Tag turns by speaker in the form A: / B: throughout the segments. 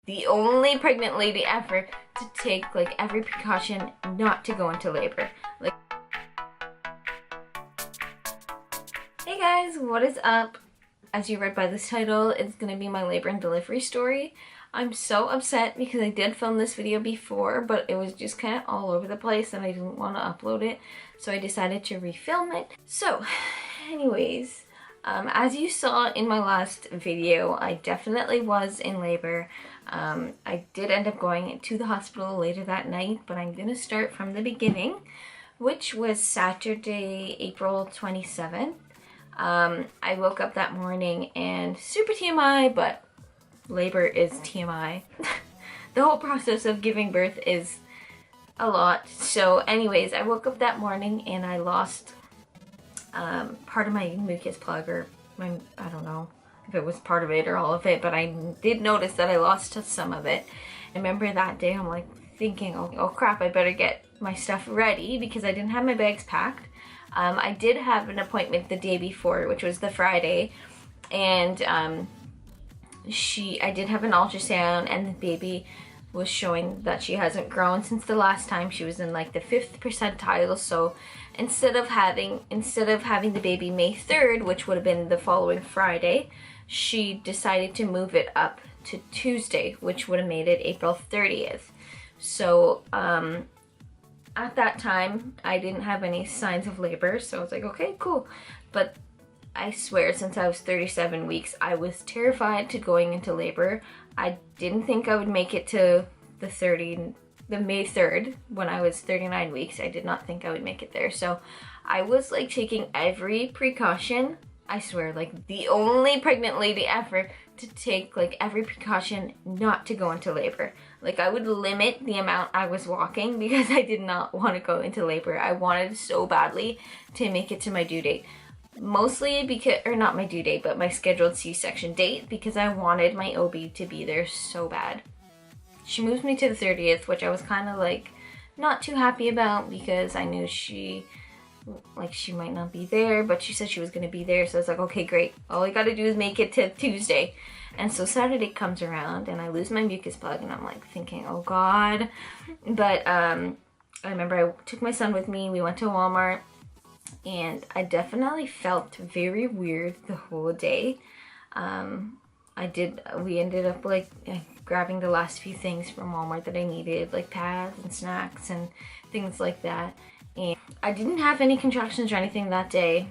A: the only pregnant lady ever to take like every precaution not to go into labor. Like, hey guys, what is up? As you read by this title, it's gonna be my labor and delivery story. I'm so upset because I did film this video before, but it was just kind of all over the place and I didn't want to upload it, so I decided to refilm it. So, anyways, as you saw in my last video, I definitely was in labor. I did end up going to the hospital later that night, but I'm gonna start from the beginning, which was Saturday, April 27th. I woke up that morning and super TMI, but labor is TMI. The whole process of giving birth is a lot. So anyways, I woke up that morning and I lost part of my mucus plug, or I don't know if it was part of it or all of it, but I did notice that I lost some of it. I remember that day I'm like thinking, oh crap, I better get my stuff ready because I didn't have my bags packed. I did have an appointment the day before, which was the Friday, and I did have an ultrasound, and the baby was showing that she hasn't grown since the last time. She was in like the 5th percentile, so instead of having the baby May 3rd, which would have been the following Friday, she decided to move it up to Tuesday, which would have made it April 30th. So at that time, I didn't have any signs of labor, so I was like, okay, cool. But I swear, since I was 37 weeks, I was terrified to going into labor. I didn't think I would make it to the May 3rd when I was 39 weeks. I did not think I would make it there. So I was like taking every precaution. I swear, like the only pregnant lady ever to take like every precaution not to go into labor. Like I would limit the amount I was walking because I did not want to go into labor. I wanted so badly to make it to my due date. Mostly because, or not my due date, but my scheduled C-section date, because I wanted my OB to be there so bad. She moved me to the 30th, which I was kind of like not too happy about because I knew she might not be there, but she said she was going to be there, so I was like, okay, great. All I got to do is make it to Tuesday. And so Saturday comes around and I lose my mucus plug and I'm like thinking, oh God. But I remember I took my son with me, we went to Walmart, and I definitely felt very weird the whole day. We ended up like grabbing the last few things from Walmart that I needed, like pads and snacks and things like that. And I didn't have any contractions or anything that day.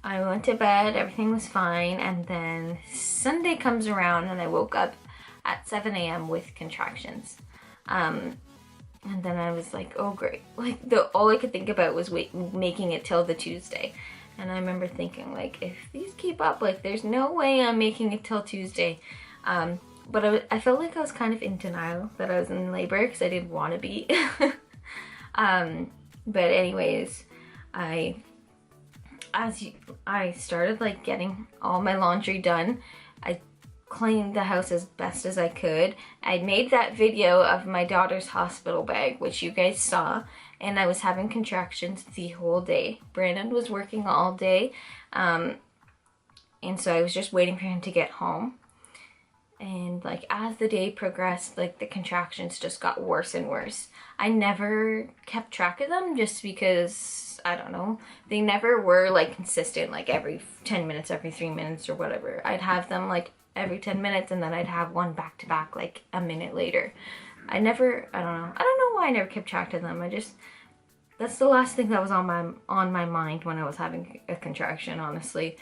A: I went to bed, everything was fine, and then Sunday comes around and I woke up at 7 a.m. with contractions. And then I was like, oh great. Like all I could think about was making it till the Tuesday. And I remember thinking like, if these keep up, like there's no way I'm making it till Tuesday. But I felt like I was kind of in denial that I was in labor because I didn't want to be. But anyways, I started like getting all my laundry done. I cleaned the house as best as I could. I made that video of my daughter's hospital bag, which you guys saw, and I was having contractions the whole day. Brandon was working all day, and so I was just waiting for him to get home. And like as the day progressed, like the contractions just got worse and worse. I never kept track of them just because, I don't know, they never were like consistent, like every 10 minutes, every 3 minutes or whatever. I'd have them like every 10 minutes and then I'd have one back to back like a minute later. I don't know why I never kept track of them. That's the last thing that was on my mind when I was having a contraction, honestly.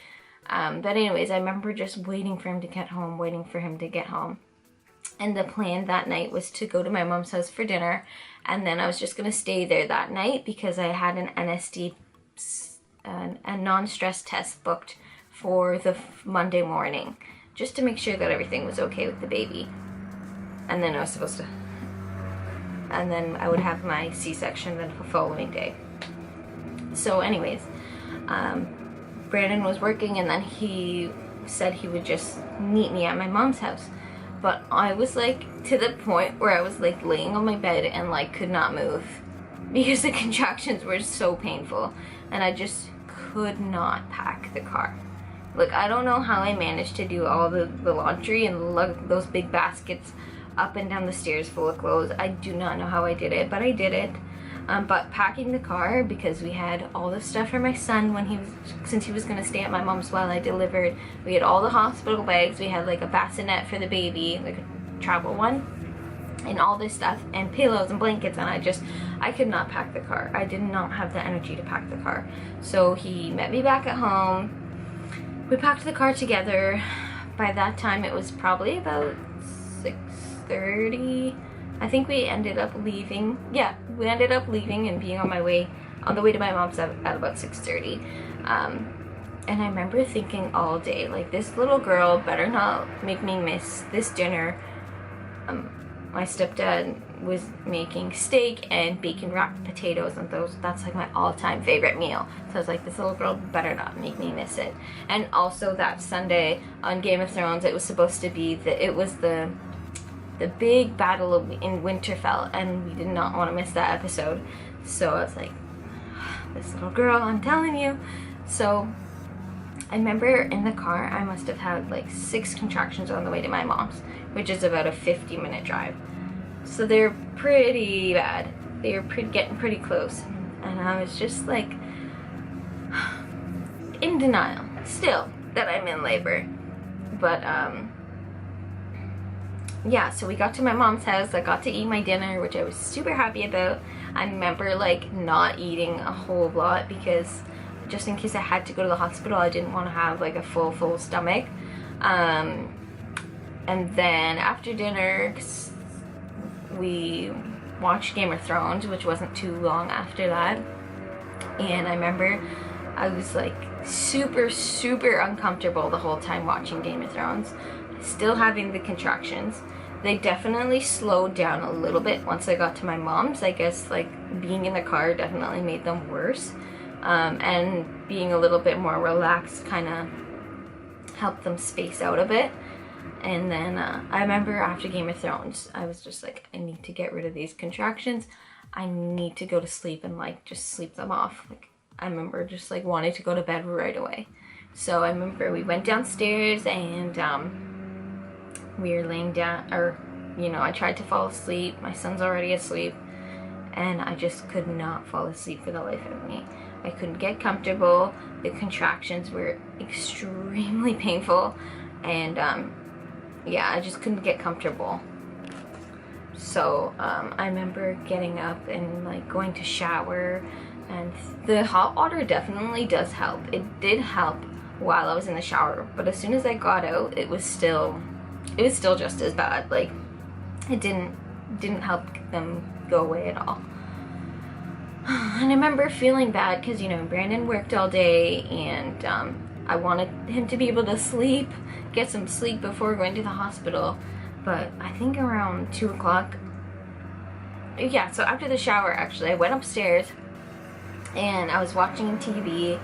A: But anyways, I remember just waiting for him to get home, And the plan that night was to go to my mom's house for dinner, and then I was just going to stay there that night because I had an NSD, a non-stress test booked for the Monday morning, just to make sure that everything was okay with the baby. And then I would have my C-section the following day. So anyways, Brandon was working and then he said he would just meet me at my mom's house. But I was like to the point where I was like laying on my bed and like could not move because the contractions were so painful and I just could not pack the car. Look, I don't know how I managed to do all the laundry and those big baskets up and down the stairs full of clothes. I do not know how I did it, but I did it. But packing the car, because we had all the stuff for my son since he was gonna stay at my mom's while I delivered. We had all the hospital bags. We had like a bassinet for the baby, like a travel one, and all this stuff, and pillows and blankets, and I could not pack the car. I did not have the energy to pack the car. So he met me back at home. We packed the car together. By that time it was probably about 6:30. I think we ended up leaving. Yeah, we ended up leaving and being on the way to my mom's at about 6:30. And I remember thinking all day, like, this little girl better not make me miss this dinner. My stepdad was making steak and bacon wrapped potatoes, and that's like my all-time favorite meal. So I was like, this little girl better not make me miss it. And also that Sunday on Game of Thrones, it was supposed to be the big battle in Winterfell, and we did not want to miss that episode. So I was like, this little girl, I'm telling you. So I remember in the car, I must have had like 6 contractions on the way to my mom's, which is about a 50-minute drive. So they're pretty bad. They were getting pretty close. And I was just like, in denial still that I'm in labor. But yeah, so we got to my mom's house. I got to eat my dinner, which I was super happy about. I remember like not eating a whole lot because just in case I had to go to the hospital, I didn't want to have like a full stomach. And then after dinner, we watched Game of Thrones, which wasn't too long after that. And I remember I was like super uncomfortable the whole time watching Game of Thrones, still having the contractions. They definitely slowed down a little bit once I got to my mom's. I guess like being in the car definitely made them worse, and being a little bit more relaxed kind of helped them space out a bit. And then I remember after Game of Thrones, I was just like, I need to get rid of these contractions. I need to go to sleep and like just sleep them off. Like, I remember just like wanting to go to bed right away. So I remember we went downstairs and we were laying down, or you know, I tried to fall asleep. My son's already asleep, and I just could not fall asleep for the life of me. I couldn't get comfortable. The contractions were extremely painful, and yeah, I just couldn't get comfortable. So I remember getting up and like going to shower, and the hot water definitely does help. It did help while I was in the shower, but as soon as I got out, it was still just as bad. Like, it didn't help them go away at all. And I remember feeling bad because, you know, Brandon worked all day, and I wanted him to be able to sleep, get some sleep before going to the hospital. But I think around 2 o'clock, yeah, so after the shower, actually, I went upstairs and I was watching TV,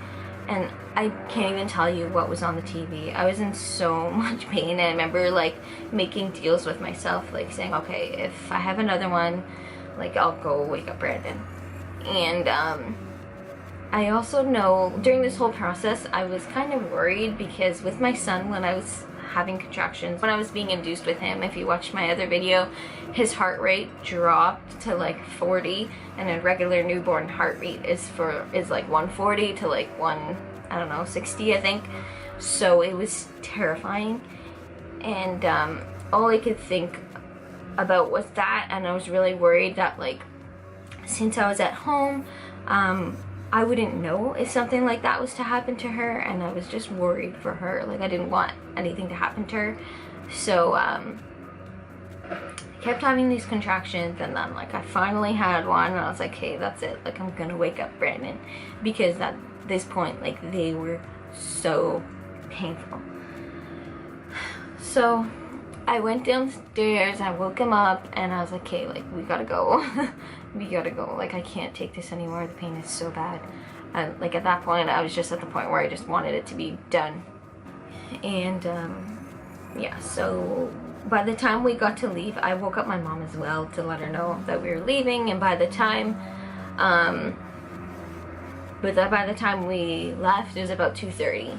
A: and I can't even tell you what was on the TV. I was in so much pain, and I remember like making deals with myself, like saying, okay, if I have another one, like I'll go wake up Brandon. And I also know during this whole process, I was kind of worried because with my son, when I was having contractions, when I was being induced with him, if you watched my other video, his heart rate dropped to like 40, and a regular newborn heart rate is like 140 to like 160, I think. So it was terrifying, and all I could think about was that, and I was really worried that like since I was at home, I wouldn't know if something like that was to happen to her, and I was just worried for her. Like, I didn't want anything to happen to her. So I kept having these contractions, and then like I finally had one, and I was like, hey, that's it, like I'm gonna wake up Brandon, because at this point like they were so painful. So I went downstairs, I woke him up, and I was like, okay, like we gotta go. We gotta go, like I can't take this anymore, the pain is so bad. And like at that point, I was just at the point where I just wanted it to be done. And yeah, so by the time we got to leave, I woke up my mom as well to let her know that we were leaving, and by the time we left, it was about 2:30.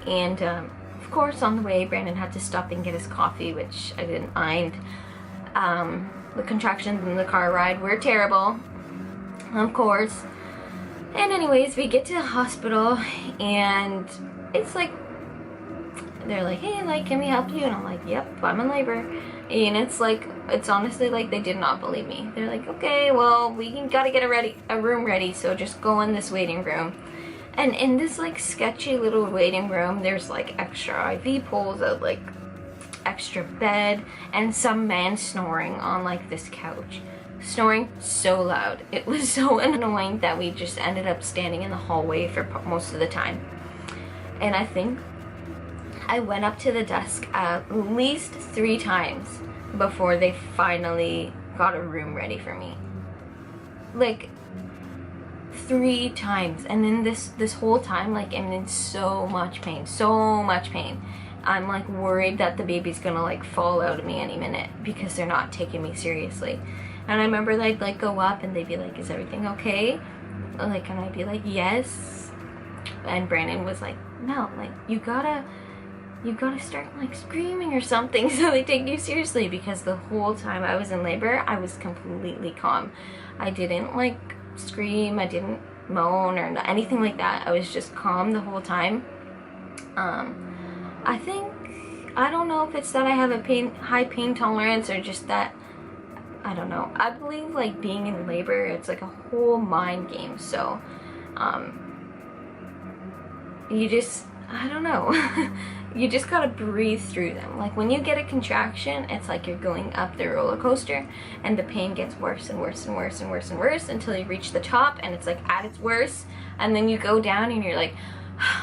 A: And of course on the way Brandon had to stop and get his coffee, which I didn't mind. The contractions in the car ride were terrible, of course. And anyways, we get to the hospital and it's like, they're like, hey, like, can we help you? And I'm like, yep, I'm in labor. And it's like, it's honestly like they did not believe me. They're like, okay, well, we gotta get a room ready, so just go in this waiting room. And in this like sketchy little waiting room, there's like extra IV poles, like extra bed, and some man snoring on like this couch. Snoring so loud. It was so annoying that we just ended up standing in the hallway for most of the time. And I think I went up to the desk at least 3 times before they finally got a room ready for me. Like 3 times. And then this whole time, like, I'm in so much pain, so much pain. I'm like worried that the baby's gonna like fall out of me any minute because they're not taking me seriously. And I remember they'd like go up and they'd be like, is everything okay? Like, and I'd be like, yes. And Brandon was like, no, like, you gotta start like screaming or something so they take you seriously, because the whole time I was in labor, I was completely calm. I didn't like scream, I didn't moan or anything like that. I was just calm the whole time. I don't know if it's that I have a high pain tolerance or just that, I don't know. I believe like being in labor, it's like a whole mind game. So, you just, I don't know. You just gotta breathe through them. Like when you get a contraction, it's like you're going up the roller coaster and the pain gets worse and worse and worse and worse and worse until you reach the top and it's like at its worst, and then you go down and you're like,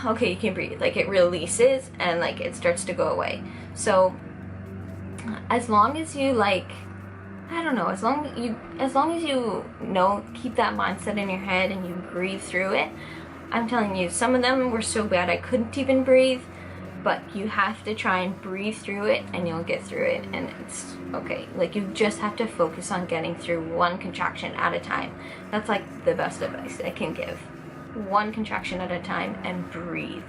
A: okay, you can breathe. Like it releases and like it starts to go away. So as long as you like, I don't know, as long as you know, keep that mindset in your head and you breathe through it. I'm telling you, some of them were so bad I couldn't even breathe, but you have to try and breathe through it and you'll get through it, and it's okay. Like you just have to focus on getting through one contraction at a time. That's like the best advice I can give. One contraction at a time and breathe.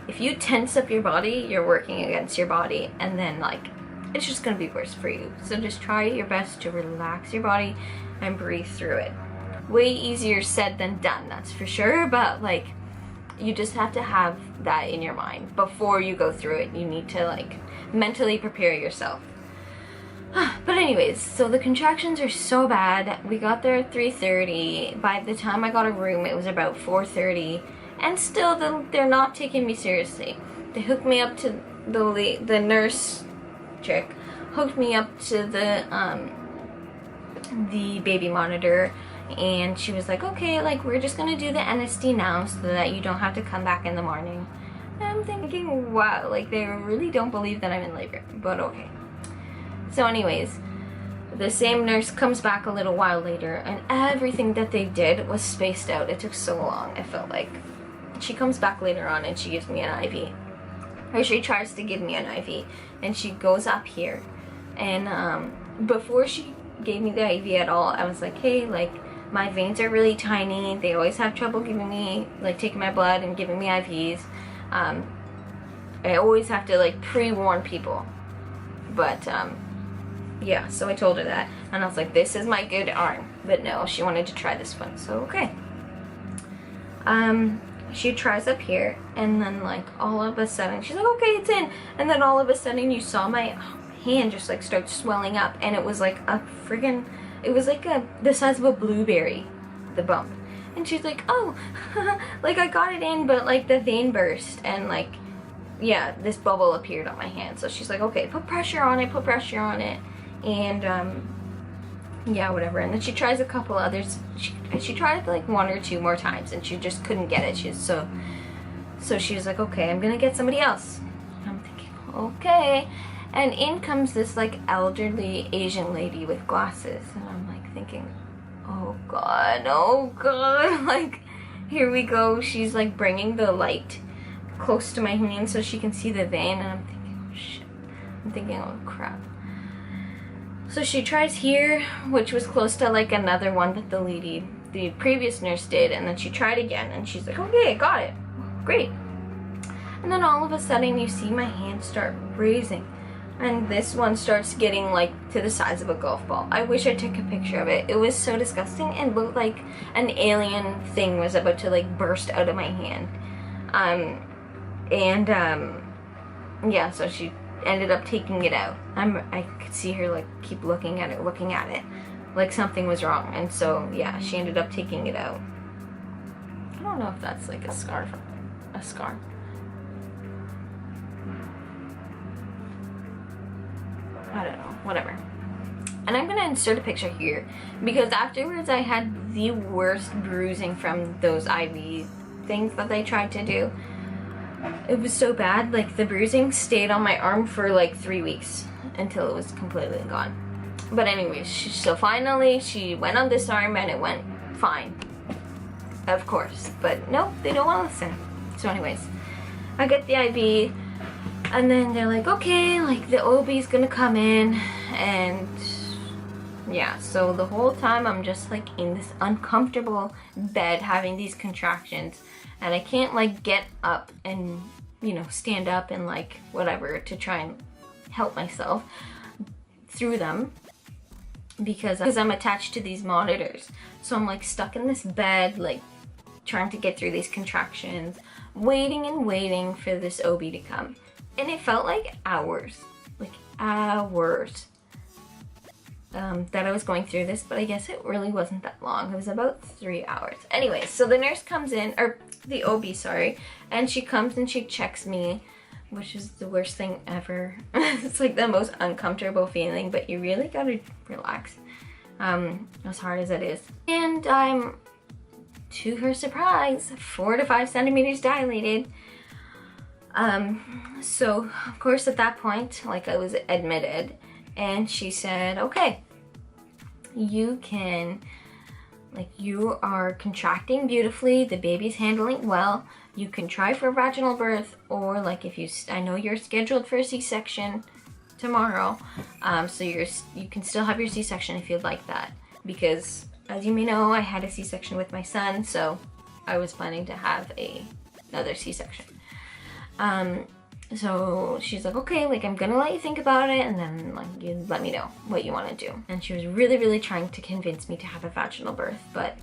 A: If you tense up your body, you're working against your body, and then like it's just gonna be worse for you. So just try your best to relax your body and breathe through it. Way easier said than done, that's for sure, but like you just have to have that in your mind before you go through it. You need to like mentally prepare yourself. But anyways, so the contractions are so bad. We got there at 3:30. By the time I got a room, it was about 4:30, and still they're not taking me seriously. They hooked me up to the nurse chick, hooked me up to the baby monitor, and she was like, okay, like we're just gonna do the NSD now so that you don't have to come back in the morning. And I'm thinking, wow, like they really don't believe that I'm in labor, but okay. So anyways, the same nurse comes back a little while later, and everything that they did was spaced out. It took so long, I felt like. She comes back later on and she gives me an IV. Or she tries to give me an IV, and she goes up here. And before she gave me the IV at all, I was like, hey, like my veins are really tiny. They always have trouble giving me, like taking my blood and giving me IVs. I always have to like pre-warn people. But yeah, so I told her that, and I was like, this is my good arm. But no, she wanted to try this one, so okay. She tries up here, and then like all of a sudden she's like, okay, it's in. And then all of a sudden you saw my hand just like start swelling up, and it was like a friggin', it was like the size of a blueberry, the bump. And she's like, oh, like I got it in, but like the vein burst, and like, yeah, this bubble appeared on my hand. So she's like, okay, put pressure on it, put pressure on it. And yeah, whatever. And then she tries a couple others. She tried like 1 or 2 more times, and she just couldn't get it. She's so she was like, okay, I'm gonna get somebody else. I'm thinking, okay. And in comes this like elderly Asian lady with glasses, and I'm like thinking, oh god, like here we go. She's like bringing the light close to my hand so she can see the vein, and I'm thinking, oh shit. I'm thinking, oh crap. So she tries here, which was close to like another one that the previous nurse did, and then she tried again, and she's like, okay, I got it, great. And then all of a sudden you see my hand start raising. And this one starts getting like to the size of a golf ball. I wish I took a picture of it. It was so disgusting and looked like an alien thing was about to like burst out of my hand. Yeah, so she ended up taking it out. I could see her like keep looking at it, like something was wrong. And so yeah, she ended up taking it out. I don't know if that's like a scar. I don't know, whatever. And I'm gonna insert a picture here because afterwards I had the worst bruising from those IV things that they tried to do. It was so bad, like the bruising stayed on my arm for like 3 weeks until it was completely gone. But anyways, so finally she went on this arm and it went fine. Of course, but no, they don't want to listen. So anyways, I get the IV. And then they're like, okay, like the OB's gonna come in, and yeah, so the whole time I'm just like in this uncomfortable bed having these contractions, and I can't like get up and, you know, stand up and like whatever to try and help myself through them because I'm attached to these monitors. So I'm like stuck in this bed, like trying to get through these contractions, waiting and waiting for this OB to come. And it felt like hours that I was going through this, but I guess it really wasn't that long. It was about 3 hours. Anyway, so the nurse comes in, or the OB, sorry, and she comes and she checks me, which is the worst thing ever. It's like the most uncomfortable feeling, but you really gotta relax, as hard as it is. And I'm, to her surprise, 4 to 5 centimeters dilated. So of course at that point, like I was admitted and she said, okay, you can, like you are contracting beautifully, the baby's handling well, you can try for vaginal birth, or like if you, I know you're scheduled for a C-section tomorrow, so you can still have your C-section if you'd like that, because as you may know, I had a C-section with my son, so I was planning to have another C-section. So she's like, okay, like I'm gonna let you think about it, and then like you let me know what you want to do. And she was really, really trying to convince me to have a vaginal birth, but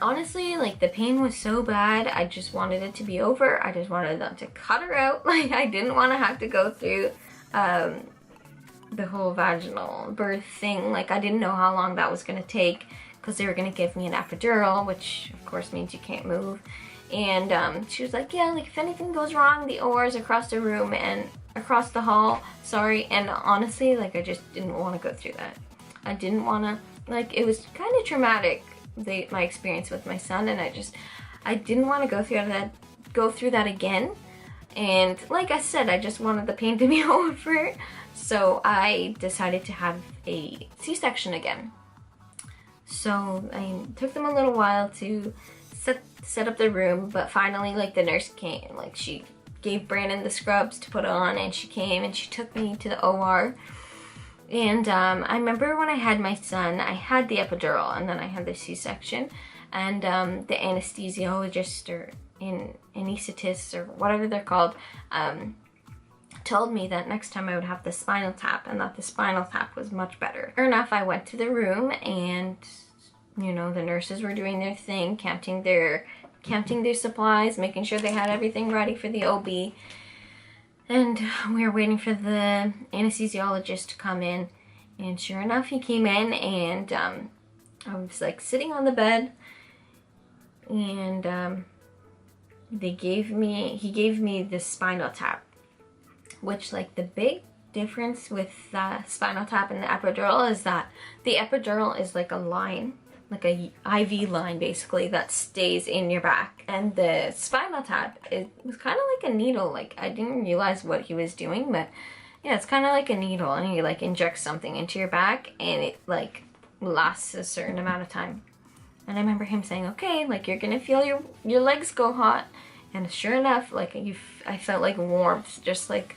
A: honestly, like the pain was so bad, I just wanted it to be over. I just wanted them to cut her out. Like I didn't want to have to go through the whole vaginal birth thing. Like I didn't know how long that was gonna take because they were gonna give me an epidural, which of course means you can't move. And she was like, yeah, like if anything goes wrong, the OR is across the room and across the hall, sorry. And honestly, like I just didn't want to go through that. I didn't want to, like it was kind of traumatic, my experience with my son, and I didn't want to go through that again. And like I said, I just wanted the pain to be over. So I decided to have a C-section again. So I took them a little while to set up the room, but finally like the nurse came, like she gave Brandon the scrubs to put on, and she came and she took me to the OR. And I remember when I had my son, I had the epidural and then I had the C-section, and the anesthesiologist or anesthetist or whatever they're called told me that next time I would have the spinal tap, and that the spinal tap was much better. Sure enough, I went to the room, and you know, the nurses were doing their thing, counting their supplies, making sure they had everything ready for the OB. And we were waiting for the anesthesiologist to come in, and sure enough, he came in, and I was like sitting on the bed, and he gave me this spinal tap, which like the big difference with the spinal tap and the epidural is that the epidural is like a line, like a IV line basically, that stays in your back, and the spinal tap, it was kind of like a needle. Like I didn't realize what he was doing, but yeah, it's kind of like a needle, and he like injects something into your back, and it like lasts a certain amount of time. And I remember him saying, okay, like you're gonna feel your legs go hot, and sure enough, like I felt like warmth just like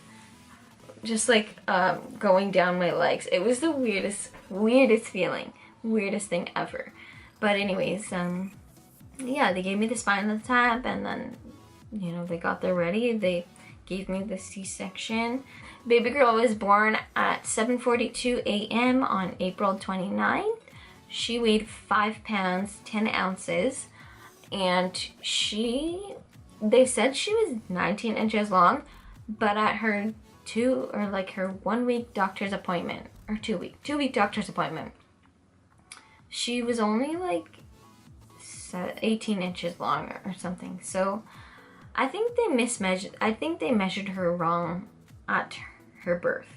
A: going down my legs. It was the weirdest feeling, weirdest thing ever. But anyways, yeah, they gave me the spinal tap, and then you know, they got there ready. They gave me the C-section. Baby girl was born at 7:42 a.m. on April 29th. She weighed 5 pounds, 10 ounces, and they said she was 19 inches long, but at her 1 week doctor's appointment, or 2-week doctor's appointment, she was only like 18 inches long or something. So I think they measured her wrong at her birth.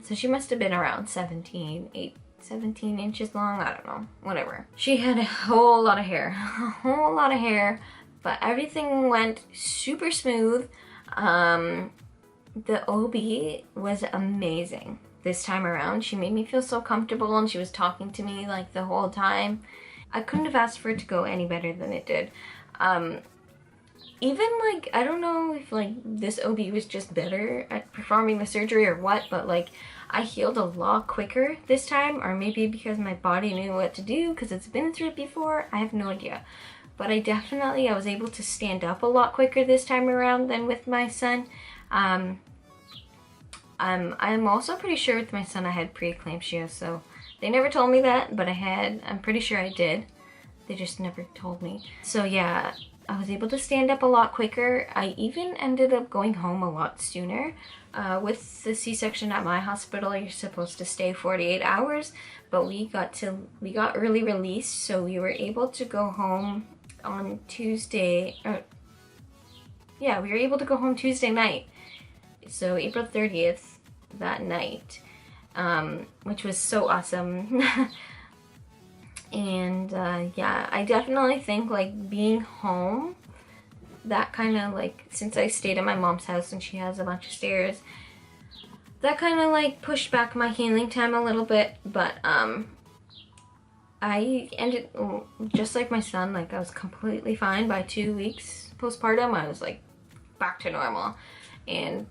A: So she must have been around 17 inches long, I don't know, whatever. She had a whole lot of hair, but everything went super smooth. The OB was amazing this time around. She made me feel so comfortable, and she was talking to me like the whole time. I couldn't have asked for it to go any better than it did. Even like, I don't know if like this OB was just better at performing the surgery or what, but like I healed a lot quicker this time, or maybe because my body knew what to do because it's been through it before. I have no idea. But I was able to stand up a lot quicker this time around than with my son. I'm also pretty sure with my son I had preeclampsia, so they never told me that, but I'm pretty sure I did. They just never told me. So yeah, I was able to stand up a lot quicker. I even ended up going home a lot sooner. With the C-section at my hospital, you're supposed to stay 48 hours, but we got early release, so we were able to go home on Tuesday. We were able to go home Tuesday night. So April 30th, that night, which was so awesome. And yeah, I definitely think like being home, that kind of like, since I stayed at my mom's house and she has a bunch of stairs, that kind of like pushed back my healing time a little bit. But I ended, just like my son, like I was completely fine by 2 weeks postpartum. I was like back to normal. And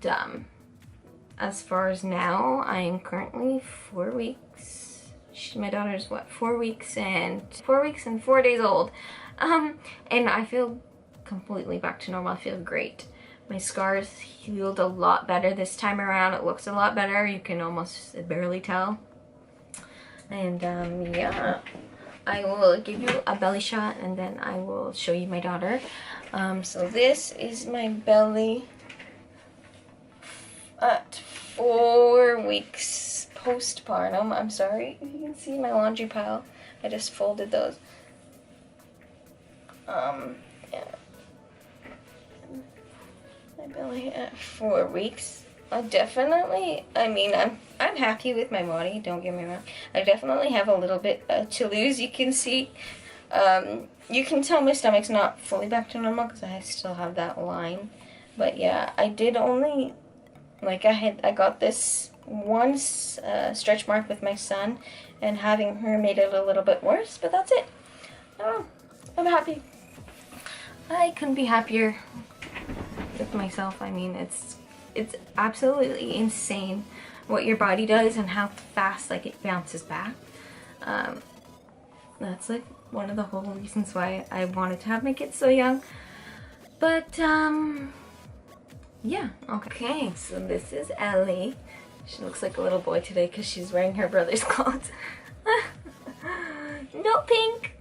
A: as far as now, I am currently 4 weeks. My daughter's what, 4 weeks and 4 days old. And I feel completely back to normal. I feel great. My scars healed a lot better this time around. It looks a lot better. You can almost barely tell. And yeah, I will give you a belly shot and then I will show you my daughter. So this is my belly at 4 weeks postpartum. I'm sorry, you can see my laundry pile. I just folded those. Yeah. My belly at 4 weeks. I'm happy with my body, don't get me wrong. I definitely have a little bit to lose. You can see, you can tell my stomach's not fully back to normal because I still have that line. But yeah, I did only, like I got this one stretch mark with my son, and having her made it a little bit worse, but that's it. I'm happy. I couldn't be happier with myself. I mean, it's absolutely insane what your body does and how fast like it bounces back. That's like one of the whole reasons why I wanted to have my kids so young. But yeah, okay, so this is Ellie. She looks like a little boy today because she's wearing her brother's clothes. No pink.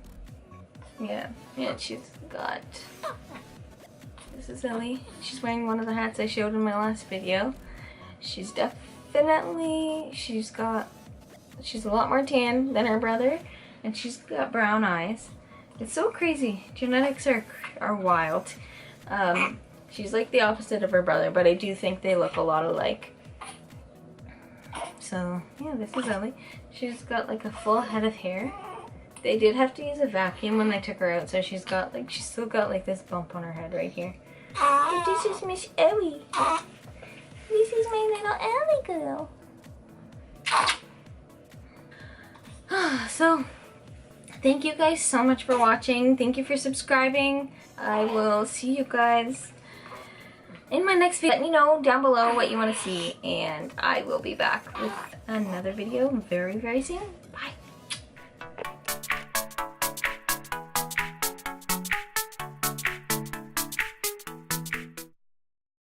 A: Yeah, she's got, this is Ellie. She's wearing one of the hats I showed in my last video. She's definitely, she's a lot more tan than her brother, and she's got brown eyes. It's so crazy. Genetics are wild. She's like the opposite of her brother, but I do think they look a lot alike. So yeah, this is Ellie. She's got like a full head of hair. They did have to use a vacuum when they took her out, so she's still got like this bump on her head right here. But this is Miss Ellie. This is my little Ellie girl. So, thank you guys so much for watching. Thank you for subscribing. I will see you guys in my next video. Let me know down below what you want to see, and I will be back with another video very, very soon.